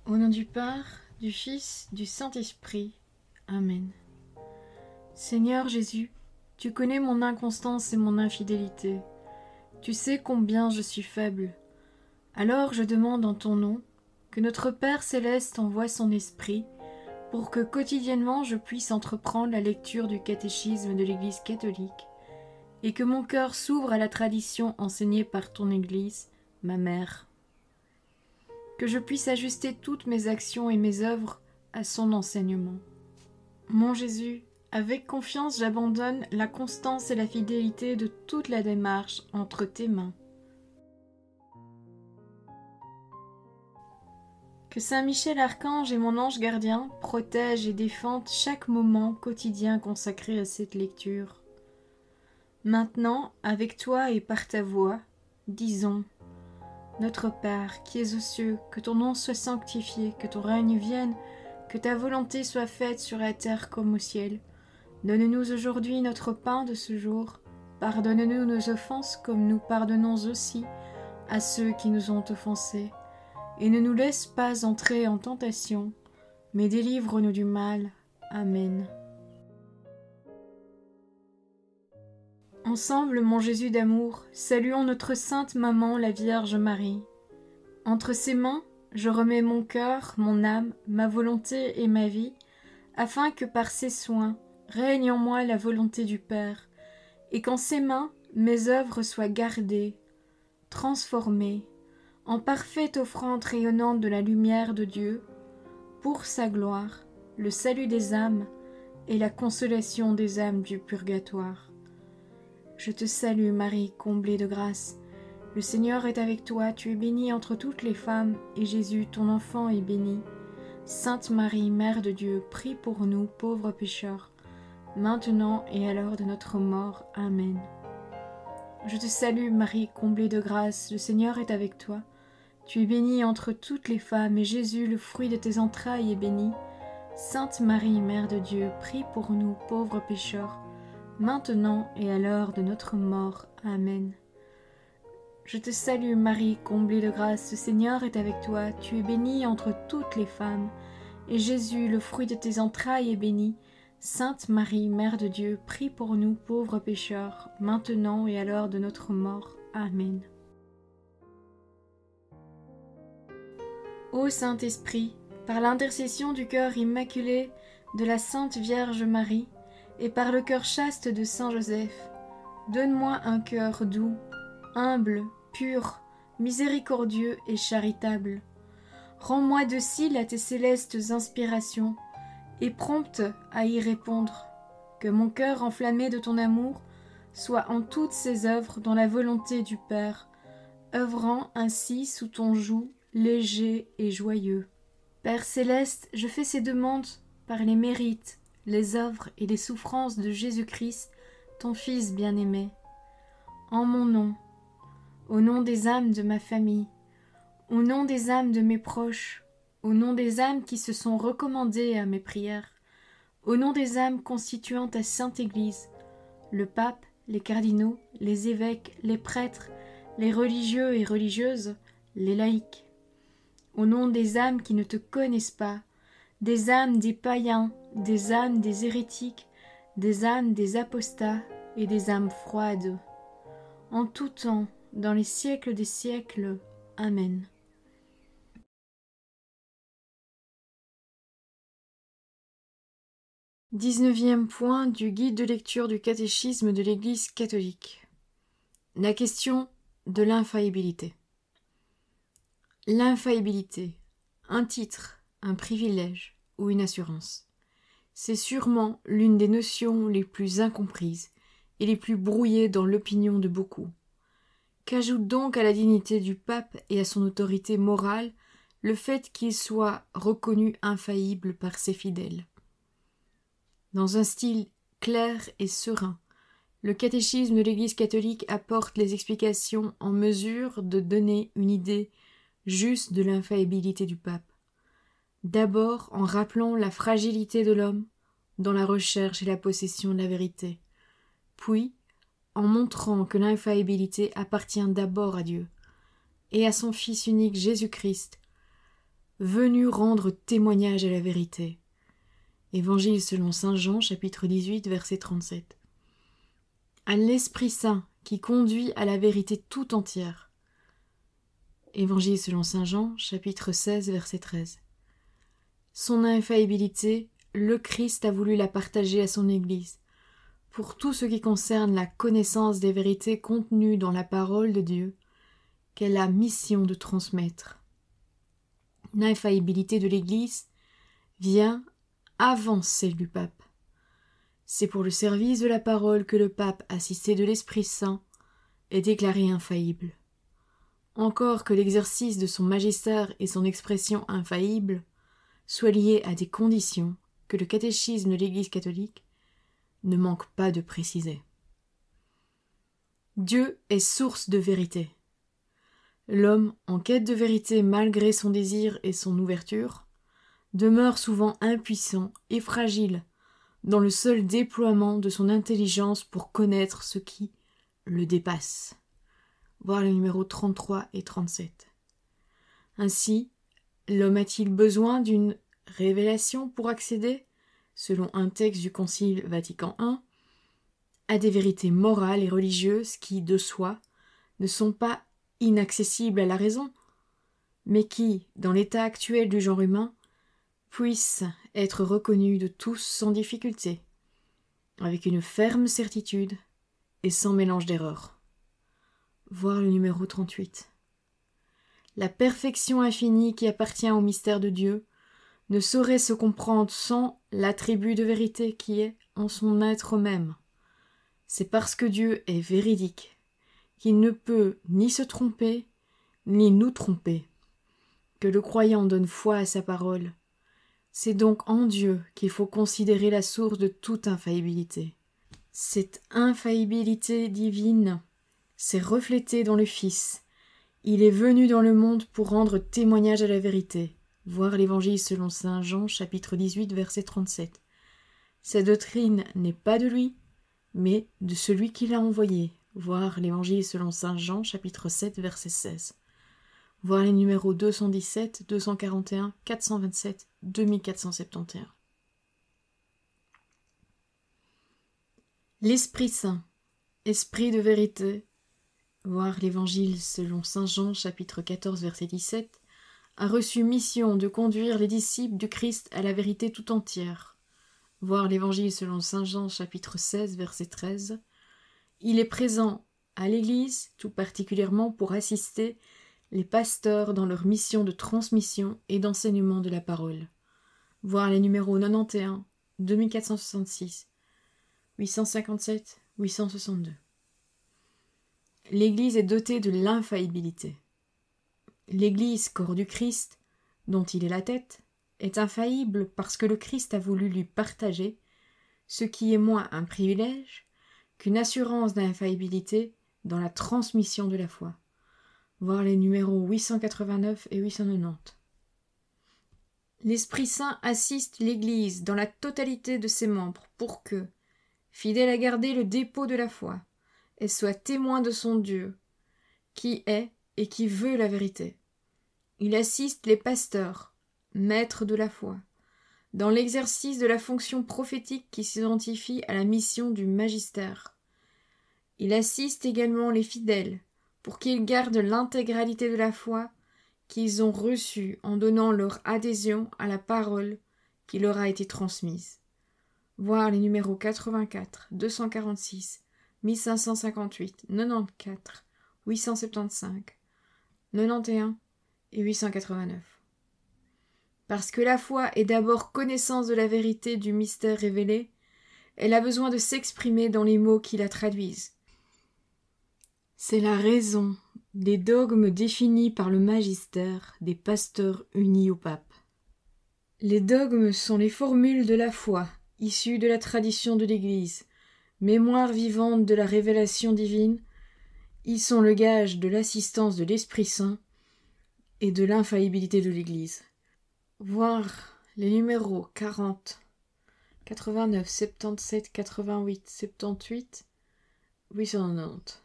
Au nom du Père, du Fils, du Saint-Esprit. Amen. Seigneur Jésus, tu connais mon inconstance et mon infidélité. Tu sais combien je suis faible. Alors je demande en ton nom que notre Père céleste envoie son Esprit pour que quotidiennement je puisse entreprendre la lecture du catéchisme de l'Église catholique et que mon cœur s'ouvre à la tradition enseignée par ton Église, ma mère. Que je puisse ajuster toutes mes actions et mes œuvres à son enseignement. Mon Jésus, avec confiance j'abandonne la constance et la fidélité de toute la démarche entre tes mains. Que Saint Michel Archange et mon ange gardien protègent et défendent chaque moment quotidien consacré à cette lecture. Maintenant, avec toi et par ta voix, disons: Notre Père, qui es aux cieux, que ton nom soit sanctifié, que ton règne vienne, que ta volonté soit faite sur la terre comme au ciel. Donne-nous aujourd'hui notre pain de ce jour. Pardonne-nous nos offenses comme nous pardonnons aussi à ceux qui nous ont offensés. Et ne nous laisse pas entrer en tentation, mais délivre-nous du mal. Amen. Ensemble, mon Jésus d'amour, saluons notre sainte maman, la Vierge Marie. Entre ses mains, je remets mon cœur, mon âme, ma volonté et ma vie, afin que par ses soins règne en moi la volonté du Père, et qu'en ses mains mes œuvres soient gardées, transformées, en parfaite offrande rayonnante de la lumière de Dieu, pour sa gloire, le salut des âmes et la consolation des âmes du purgatoire. Je te salue Marie, comblée de grâce. Le Seigneur est avec toi, tu es bénie entre toutes les femmes, et Jésus, ton enfant, est béni. Sainte Marie, Mère de Dieu, prie pour nous, pauvres pécheurs, maintenant et à l'heure de notre mort. Amen. Je te salue Marie, comblée de grâce, le Seigneur est avec toi. Tu es bénie entre toutes les femmes, et Jésus, le fruit de tes entrailles, est béni. Sainte Marie, Mère de Dieu, prie pour nous, pauvres pécheurs, maintenant et à l'heure de notre mort. Amen. Je te salue Marie, comblée de grâce, le Seigneur est avec toi, tu es bénie entre toutes les femmes, et Jésus, le fruit de tes entrailles, est béni. Sainte Marie, Mère de Dieu, prie pour nous pauvres pécheurs, maintenant et à l'heure de notre mort. Amen. Ô Saint-Esprit, par l'intercession du cœur immaculé de la Sainte Vierge Marie, et par le cœur chaste de Saint Joseph, donne-moi un cœur doux, humble, pur, miséricordieux et charitable. Rends-moi docile à tes célestes inspirations, et prompte à y répondre. Que mon cœur enflammé de ton amour soit en toutes ses œuvres dans la volonté du Père, œuvrant ainsi sous ton joug léger et joyeux. Père céleste, je fais ces demandes par les mérites, les œuvres et les souffrances de Jésus-Christ, ton Fils bien-aimé. En mon nom, au nom des âmes de ma famille, au nom des âmes de mes proches, au nom des âmes qui se sont recommandées à mes prières, au nom des âmes constituant ta Sainte Église, le pape, les cardinaux, les évêques, les prêtres, les religieux et religieuses, les laïcs, au nom des âmes qui ne te connaissent pas, des âmes des païens, des âmes des hérétiques, des âmes des apostats et des âmes froides. En tout temps, dans les siècles des siècles. Amen. Dix-neuvième point du guide de lecture du catéchisme de l'Église catholique. La question de l'infaillibilité. L'infaillibilité, un titre, un privilège ou une assurance. C'est sûrement l'une des notions les plus incomprises et les plus brouillées dans l'opinion de beaucoup. Qu'ajoute donc à la dignité du pape et à son autorité morale le fait qu'il soit reconnu infaillible par ses fidèles. Dans un style clair et serein, le catéchisme de l'Église catholique apporte les explications en mesure de donner une idée juste de l'infaillibilité du pape. D'abord en rappelant la fragilité de l'homme dans la recherche et la possession de la vérité, puis en montrant que l'infaillibilité appartient d'abord à Dieu et à son Fils unique Jésus-Christ, venu rendre témoignage à la vérité. Évangile selon saint Jean, chapitre 18, verset 37. À l'Esprit Saint qui conduit à la vérité tout entière. Évangile selon saint Jean, chapitre 16, verset 13. Son infaillibilité, le Christ a voulu la partager à son Église, pour tout ce qui concerne la connaissance des vérités contenues dans la parole de Dieu, qu'elle a mission de transmettre. L'infaillibilité de l'Église vient avant celle du pape. C'est pour le service de la parole que le pape, assisté de l'Esprit Saint, est déclaré infaillible. Encore que l'exercice de son magistère et son expression infaillible soient liés à des conditions que le catéchisme de l'Église catholique ne manque pas de préciser. Dieu est source de vérité. L'homme, en quête de vérité malgré son désir et son ouverture, demeure souvent impuissant et fragile dans le seul déploiement de son intelligence pour connaître ce qui le dépasse. Voir les numéros 33 et 37. Ainsi, l'homme a-t-il besoin d'une révélation pour accéder, selon un texte du Concile Vatican I, à des vérités morales et religieuses qui, de soi, ne sont pas inaccessibles à la raison, mais qui, dans l'état actuel du genre humain, puissent être reconnues de tous sans difficulté, avec une ferme certitude et sans mélange d'erreur. Voir le numéro 38. La perfection infinie qui appartient au mystère de Dieu ne saurait se comprendre sans l'attribut de vérité qui est en son être même. C'est parce que Dieu est véridique qu'il ne peut ni se tromper, ni nous tromper, que le croyant donne foi à sa parole. C'est donc en Dieu qu'il faut considérer la source de toute infaillibilité. Cette infaillibilité divine s'est reflétée dans le Fils. Il est venu dans le monde pour rendre témoignage à la vérité. Voir l'Évangile selon saint Jean, chapitre 18, verset 37. Cette doctrine n'est pas de lui, mais de celui qui l'a envoyé. Voir l'Évangile selon saint Jean, chapitre 7, verset 16. Voir les numéros 217, 241, 427, 2471. L'Esprit Saint, Esprit de vérité, voir l'Évangile selon saint Jean, chapitre 14, verset 17, a reçu mission de conduire les disciples du Christ à la vérité tout entière. Voir l'Évangile selon saint Jean, chapitre 16, verset 13. Il est présent à l'Église, tout particulièrement pour assister les pasteurs dans leur mission de transmission et d'enseignement de la parole. Voir les numéros 91, 2466, 857, 862. L'Église est dotée de l'infaillibilité. L'Église, corps du Christ, dont il est la tête, est infaillible parce que le Christ a voulu lui partager ce qui est moins un privilège qu'une assurance d'infaillibilité dans la transmission de la foi. Voir les numéros 889 et 890. L'Esprit Saint assiste l'Église dans la totalité de ses membres pour que, fidèle à garder le dépôt de la foi, elle soit témoin de son Dieu, qui est et qui veut la vérité. Il assiste les pasteurs, maîtres de la foi, dans l'exercice de la fonction prophétique qui s'identifie à la mission du magistère. Il assiste également les fidèles, pour qu'ils gardent l'intégralité de la foi qu'ils ont reçue en donnant leur adhésion à la parole qui leur a été transmise. Voir les numéros 84, 246, 1558, 94, 875, 91 et 889. Parce que la foi est d'abord connaissance de la vérité du mystère révélé, elle a besoin de s'exprimer dans les mots qui la traduisent. C'est la raison des dogmes définis par le magistère des pasteurs unis au pape. Les dogmes sont les formules de la foi, issues de la tradition de l'Église, mémoire vivante de la révélation divine. Ils sont le gage de l'assistance de l'Esprit Saint et de l'infaillibilité de l'Église. Voir les numéros 40, 89, 77, 88, 78, 890.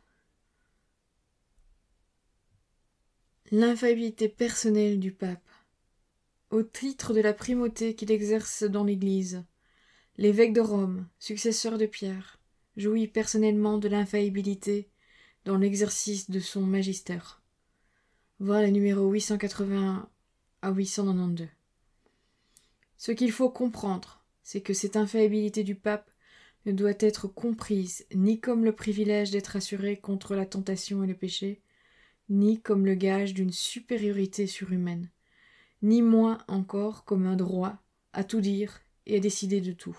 L'infaillibilité personnelle du pape. au titre de la primauté qu'il exerce dans l'Église. L'évêque de Rome, successeur de Pierre, jouit personnellement de l'infaillibilité dans l'exercice de son magistère. Voir les numéros 881 à 892. Ce qu'il faut comprendre, c'est que cette infaillibilité du pape ne doit être comprise ni comme le privilège d'être assuré contre la tentation et le péché, ni comme le gage d'une supériorité surhumaine, ni moins encore comme un droit à tout dire et à décider de tout.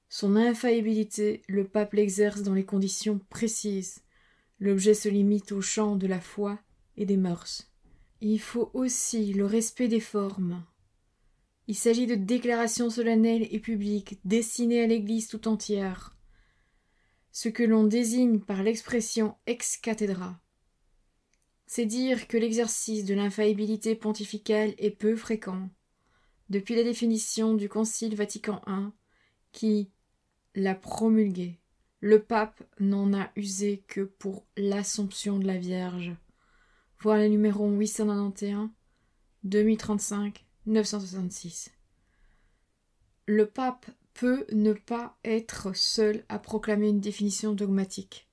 Son infaillibilité, le pape l'exerce dans les conditions précises. L'objet se limite au champ de la foi et des mœurs. Il faut aussi le respect des formes. Il s'agit de déclarations solennelles et publiques destinées à l'Église tout entière, ce que l'on désigne par l'expression ex cathedra. C'est dire que l'exercice de l'infaillibilité pontificale est peu fréquent, depuis la définition du Concile Vatican I, qui l'a promulguée. Le pape n'en a usé que pour l'Assomption de la Vierge. Voir les numéros 891, 2035, 966. Le pape peut ne pas être seul à proclamer une définition dogmatique.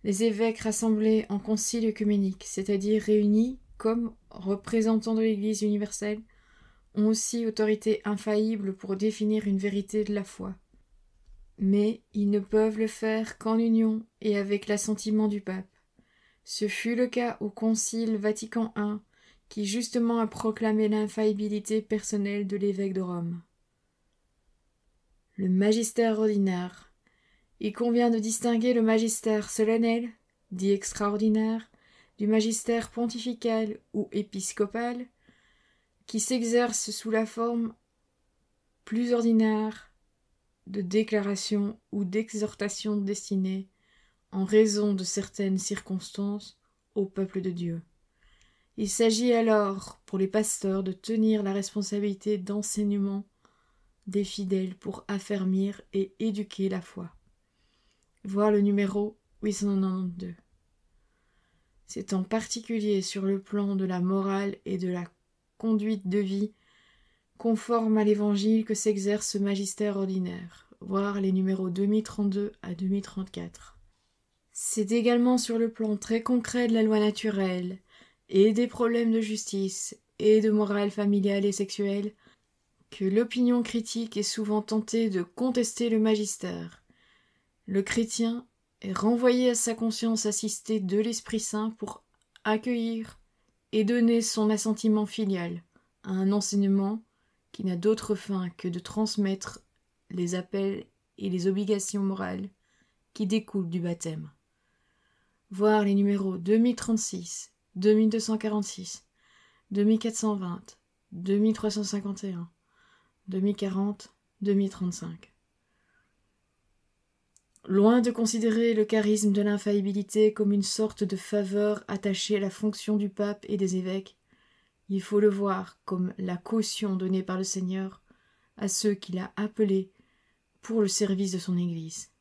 Les évêques rassemblés en concile œcuménique, c'est-à-dire réunis comme représentants de l'Église universelle, ont aussi autorité infaillible pour définir une vérité de la foi. Mais ils ne peuvent le faire qu'en union et avec l'assentiment du pape. Ce fut le cas au Concile Vatican I, qui justement a proclamé l'infaillibilité personnelle de l'évêque de Rome. Le magistère ordinaire. Il convient de distinguer le magistère solennel, dit extraordinaire, du magistère pontifical ou épiscopal, qui s'exerce sous la forme plus ordinaire de déclaration ou d'exhortation destinée, en raison de certaines circonstances, au peuple de Dieu. Il s'agit alors, pour les pasteurs, de tenir la responsabilité d'enseignement des fidèles pour affermir et éduquer la foi. Voir le numéro 892. C'est en particulier sur le plan de la morale et de la conduite de vie conforme à l'Évangile que s'exerce ce magistère ordinaire. Voir les numéros 2032 à 2034. C'est également sur le plan très concret de la loi naturelle et des problèmes de justice et de morale familiale et sexuelle que l'opinion critique est souvent tentée de contester le magistère. Le chrétien est renvoyé à sa conscience assistée de l'Esprit Saint pour accueillir et donner son assentiment filial à un enseignement qui n'a d'autre fin que de transmettre les appels et les obligations morales qui découlent du baptême. Voir les numéros 2036, 2246, 2420, 2351, 2040, 2035. Loin de considérer le charisme de l'infaillibilité comme une sorte de faveur attachée à la fonction du pape et des évêques, il faut le voir comme la caution donnée par le Seigneur à ceux qu'il a appelés pour le service de son Église.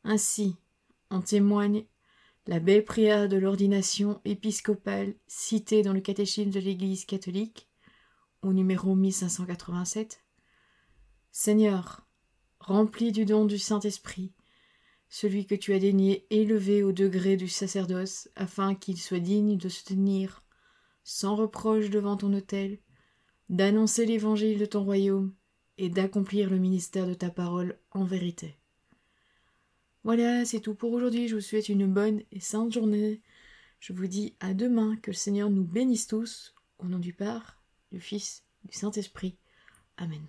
Ainsi, en témoigne la belle prière de l'ordination épiscopale citée dans le catéchisme de l'Église catholique, au numéro 1587. Seigneur, remplis du don du Saint-Esprit, celui que tu as daigné élever au degré du sacerdoce, afin qu'il soit digne de se tenir sans reproche devant ton autel, d'annoncer l'évangile de ton royaume et d'accomplir le ministère de ta parole en vérité. Voilà, c'est tout pour aujourd'hui. Je vous souhaite une bonne et sainte journée. Je vous dis à demain. Que le Seigneur nous bénisse tous, au nom du Père, du Fils, du Saint-Esprit. Amen.